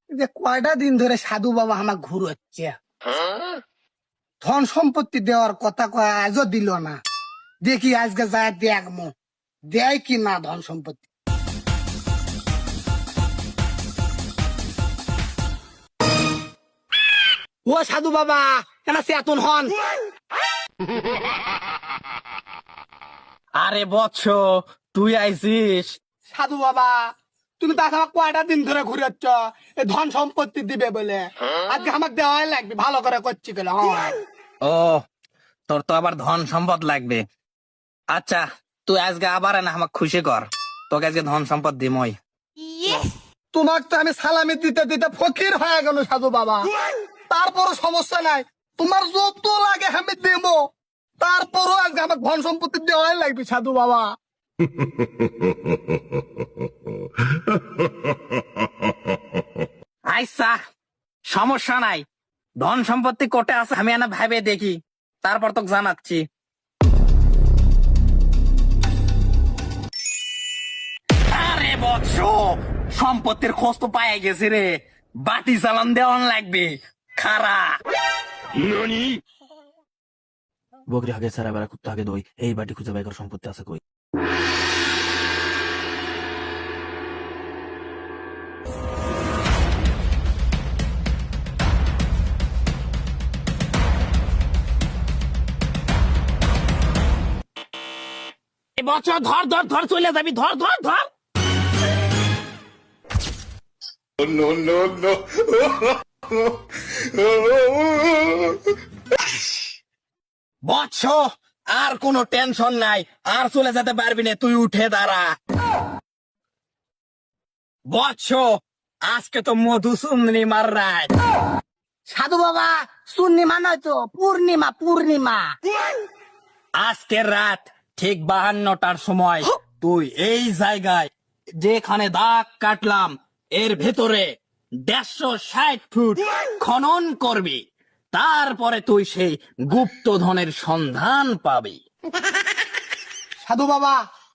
যে কয়টা দিন ধরে সাধু বাবা আমার ঘুর হচ্ছে, ধন সম্পত্তি দেওয়ার কথা কয় আজও দিল না। দেখি আজকে যায় দেখমো দেয় কি না ধন সম্পত্তি। ও সাধু বাবা কেন চেতন হন? আরে বৎস, তুই আইছিস? সাধু বাবা তুমি তো আমাকে কয়টা দিন ধরে ঘুরেছ এই ধন সম্পত্তি দিবে বলে, আজকে আমাকে দেওয়াই লাগবে, ভালো করে করছি গেলে। ও, তোর তো আবার ধন সম্পদ লাগবে। আচ্ছা, তুই আজকে আবার না আমাকে খুশি কর, তোকে আজকে ধন সম্পদ দিমই। তোমাকে তো আমি সালামি দিতে দিতে ফকির হয়ে গেল সাধু বাবা, তারপরও সমস্যা নাই, তোমার যত লাগে আমি দেবো, তারপরও আজকে আমাকে ধন সম্পত্তি দেওয়াই লাগবে সাধু বাবা। আচ্ছা, সমস্যা নাই, ধন সম্পত্তি কোটে আছে আমি না ভাবে দেখি, তারপর তোকে জানাচ্ছি। আরে বৎস, সম্পত্তির খোঁজ তো পায়ে গেছে রে, বাটি চালান দেওয়ান লাগবে, খারা। বকরি আগে সারা বেড়া কুত্তা আগে দই, এই বাটি খুঁজে বাই কর সম্পত্তি আছে কই। বছর ধর ধর ধর চলে যাবি, ধর ধর ধর। বৎস, আর কোনো টেনশন নাই, আর চলে যেতে পারবি না, তুই উঠে দাঁড়া। বৎস, আজকে তো মধুচন্দ্রিমার রাত। সাধু বাবা পূর্ণিমা নয় তো পূর্ণিমা, পূর্ণিমা। আজকের রাত ঠিক 52টার সময় তুই এই জায়গায় যেখানে দাগ কাটলাম এর ভেতরে 160 ফুট খনন করবি, তারপরে তুই সেই গুপ্তধনের সন্ধান পাবি। সাধু বাবা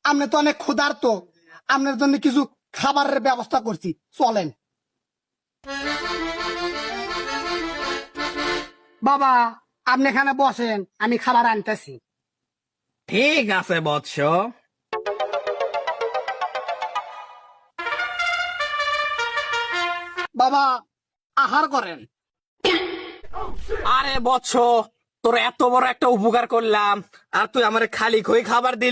আপনি তো অনেক ক্ষুধার্ত, আপনার জন্য কিছু খাবারের ব্যবস্থা করছি, চলেন। বাবা আপনি এখানে বসেন, আমি খাবার আনতেছি। ঠিক আছে বৎস। বাবা আহার করেন। আরে বৎস, তোর এত বড় একটা উপকার করলাম আর তুই আমার খালি খই খাবার দিলি।